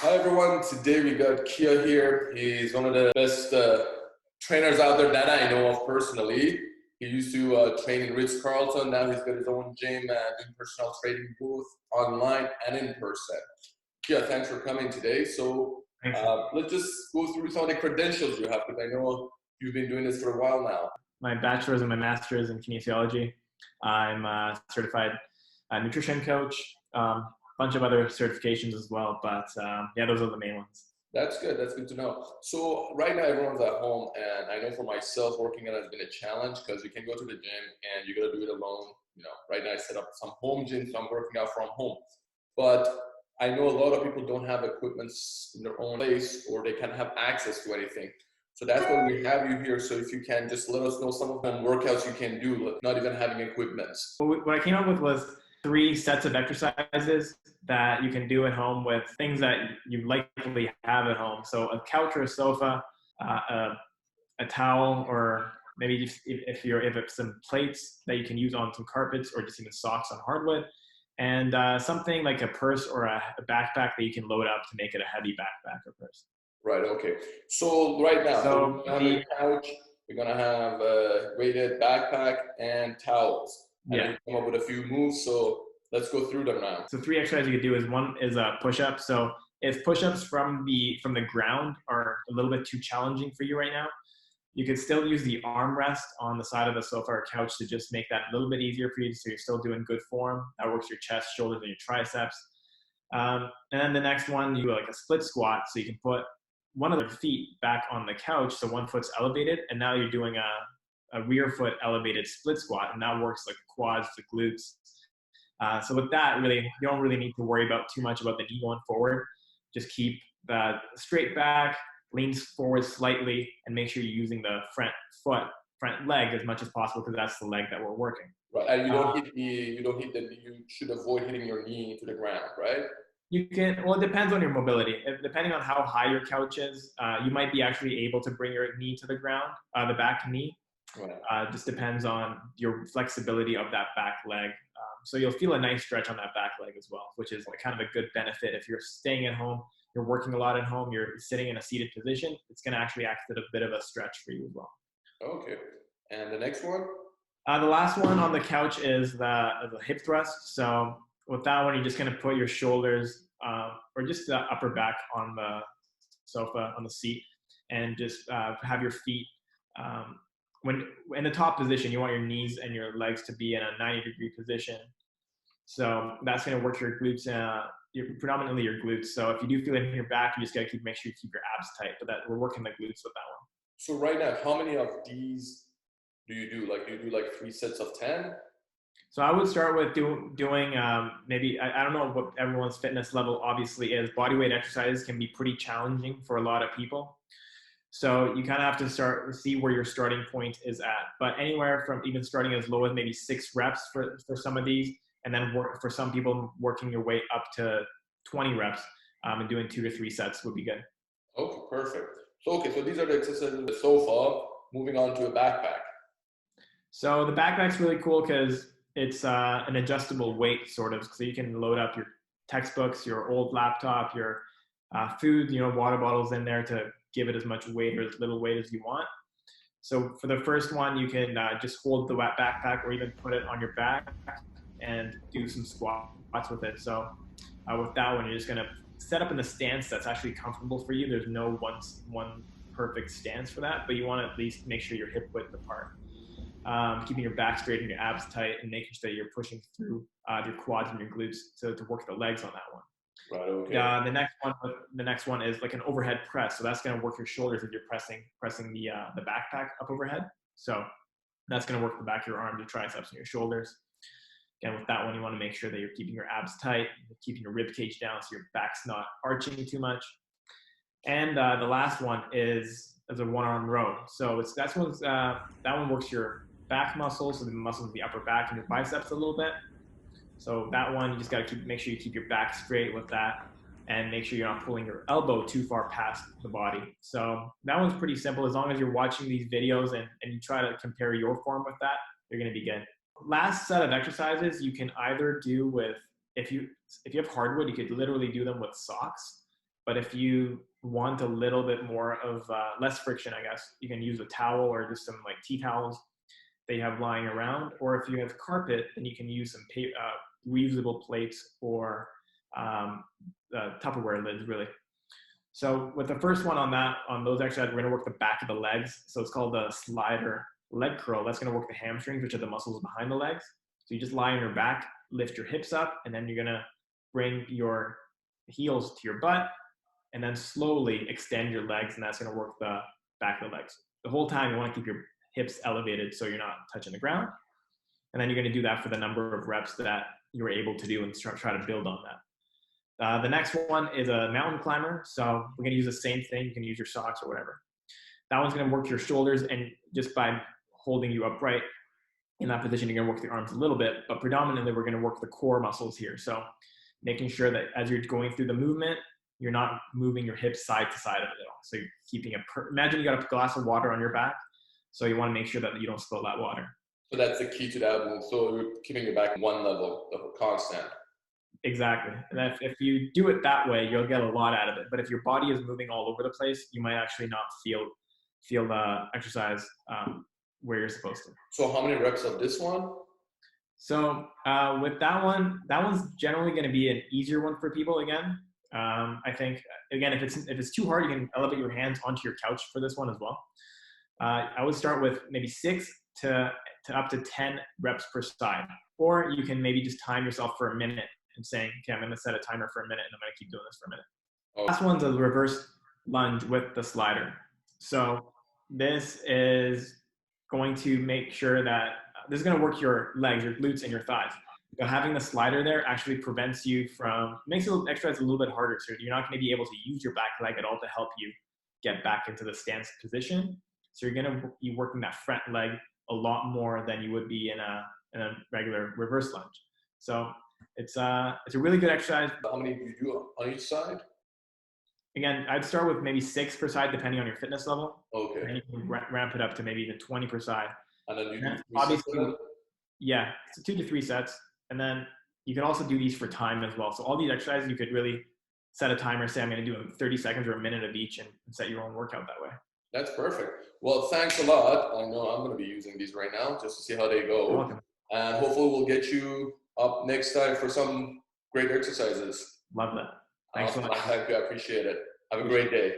Hi everyone, today we got Kia here. He's one of the best trainers out there that I know of personally. He used to train in Ritz-Carlton. Now he's got his own gym and doing personal training both online and in person. Kia, thanks for coming today. So Thanks. let's just go through some of the credentials you have, because I know you've been doing this for a while now. My bachelor's and my master's in kinesiology. I'm a certified nutrition coach, bunch of other certifications as well, but yeah, those are the main ones. That's good. That's good to know. So right now everyone's at home, and I know for myself working out has been a challenge because you can go to the gym and you got to do it alone. Right now I set up some home gyms, so I'm working out from home. But I know a lot of people don't have equipments in their own place, or they can't have access to anything. So that's why we have you here. So if you can just let us know some of the workouts you can do, not even having equipment. What I came up with was 3 sets of exercises that you can do at home with things that you likely have at home. So a couch or a sofa, a towel, or maybe if it's some plates that you can use on some carpets, or just even socks on hardwood, and something like a purse or a backpack that you can load up to make it a heavy backpack or purse. Right, okay. So right now, So we're gonna have a couch, we're gonna have a weighted backpack and towels. And yeah, you come up with a few moves, so let's go through them now. so 3 exercises you could do is one is a push-up. So if push-ups from the ground are a little bit too challenging for you right now, you could still use the armrest on the side of the sofa or couch to just make that a little bit easier for you, so you're still doing good form. That works your chest, shoulders, and your triceps. And then the next one, you do like a split squat, so you can put one of the feet back on the couch, so one foot's elevated, and now you're doing a rear foot elevated split squat, and that works like the quads, the glutes. So with that, really, you don't really need to worry about too much about the knee going forward. Just keep straight back, leans forward slightly, and make sure you're using the front leg as much as possible, because that's the leg that we're working. Right, and you should avoid hitting your knee to the ground, right? You can, well, it depends on your mobility. Depending on how high your couch is, you might be actually able to bring your knee to the ground, the back knee. Right. Just depends on your flexibility of that back leg. So you'll feel a nice stretch on that back leg as well, which is kind of a good benefit. If you're staying at home, you're working a lot at home, you're sitting in a seated position, it's going to actually act as a bit of a stretch for you as well. Okay. And the next one? The last one on the couch is the hip thrust. So with that one, you're just going to put your shoulders or just the upper back on the sofa, on the seat, and just have your feet when in the top position. You want your knees and your legs to be in a 90-degree position. So that's going to work your glutes, predominantly your glutes. So if you do feel it in your back, you just got to make sure you keep your abs tight. But that we're working the glutes with that one. So right now, how many of these do you do? Like, do you do like 3 sets of 10? So I would start with doing maybe, I don't know what everyone's fitness level obviously is. Bodyweight exercises can be pretty challenging for a lot of people. So you kind of have to see where your starting point is at. But anywhere from even starting as low as maybe 6 reps for some of these, and then for some people, working your way up to 20 reps and doing 2 to 3 sets would be good. Okay, perfect. So these are the exercises so far. Moving on to a backpack. So the backpack's really cool because it's an adjustable weight, sort of. So you can load up your textbooks, your old laptop, your food, water bottles in there to give it as much weight or as little weight as you want. So for the first one, you can just hold the backpack, or even put it on your back and do some squats with it. So with that one, you're just going to set up in the stance that's actually comfortable for you. There's no one perfect stance for that, but you want to at least make sure you're hip width apart. Keeping your back straight and your abs tight, and making sure that you're pushing through your quads and your glutes to work the legs on that one. Right, okay. The next one is like an overhead press. So that's going to work your shoulders as you're pressing the backpack up overhead. So that's going to work the back of your arms, your triceps, and your shoulders. Again, with that one, you want to make sure that you're keeping your abs tight, keeping your rib cage down so your back's not arching too much. And the last one is a 1-arm row. So that one works your back muscles, so the muscles of the upper back and your biceps a little bit. So that one, you just got to make sure you keep your back straight with that, and make sure you're not pulling your elbow too far past the body. So that one's pretty simple. As long as you're watching these videos and you try to compare your form with that, you're going to be good. Last set of exercises you can either do with, if you have hardwood, you could literally do them with socks. But if you want a little bit more of less friction, I guess, you can use a towel or just some like tea towels they have lying around. Or if you have carpet, then you can use some reusable plates or Tupperware lids, really. So with the first one on those exercises, we're going to work the back of the legs. So it's called the slider leg curl. That's going to work the hamstrings, which are the muscles behind the legs. So you just lie on your back, lift your hips up, and then you're going to bring your heels to your butt, and then slowly extend your legs, and that's going to work the back of the legs. The whole time you want to keep your hips elevated so you're not touching the ground. And then you're going to do that for the number of reps that you're able to do and try to build on that. The next one is a mountain climber. So we're going to use the same thing. You can use your socks or whatever. That one's going to work your shoulders, and just by holding you upright in that position, you're going to work the arms a little bit, but predominantly we're going to work the core muscles here. So making sure that as you're going through the movement, you're not moving your hips side to side of it at all. So you're keeping imagine you got a glass of water on your back. So you want to make sure that you don't spill that water. So that's the key to that move. So you're keeping your back one level, constant. Exactly. And if you do it that way, you'll get a lot out of it. But if your body is moving all over the place, you might actually not feel the exercise where you're supposed to. So how many reps of this one? So with that one's generally going to be an easier one for people again. I think, again, if it's too hard, you can elevate your hands onto your couch for this one as well. I would start with maybe 6 to up to 10 reps per side. Or you can maybe just time yourself for a minute and saying, okay, I'm going to set a timer for a minute and I'm going to keep doing this for a minute. Okay. Last one's a reverse lunge with the slider. So this is going to make sure that this is going to work your legs, your glutes, and your thighs. So having the slider there actually prevents you from, makes the exercise a little bit harder. So you're not going to be able to use your back leg at all to help you get back into the stance position. So you're going to be working that front leg a lot more than you would be in a regular reverse lunge. So it's a really good exercise. How many do you do on each side? Again, I'd start with maybe 6 per side, depending on your fitness level. Okay. And you can ramp it up to maybe even 20 per side. And then you do obviously, yeah, so 2 to 3 sets. And then you can also do these for time as well. So all these exercises, you could really set a timer, say I'm going to do 30 seconds or a minute of each, and set your own workout that way. That's perfect. Well, thanks a lot. I know I'm going to be using these right now just to see how they go. You're welcome. And hopefully we'll get you up next time for some great exercises. Love that. Thanks so much. I appreciate it. Have a great day.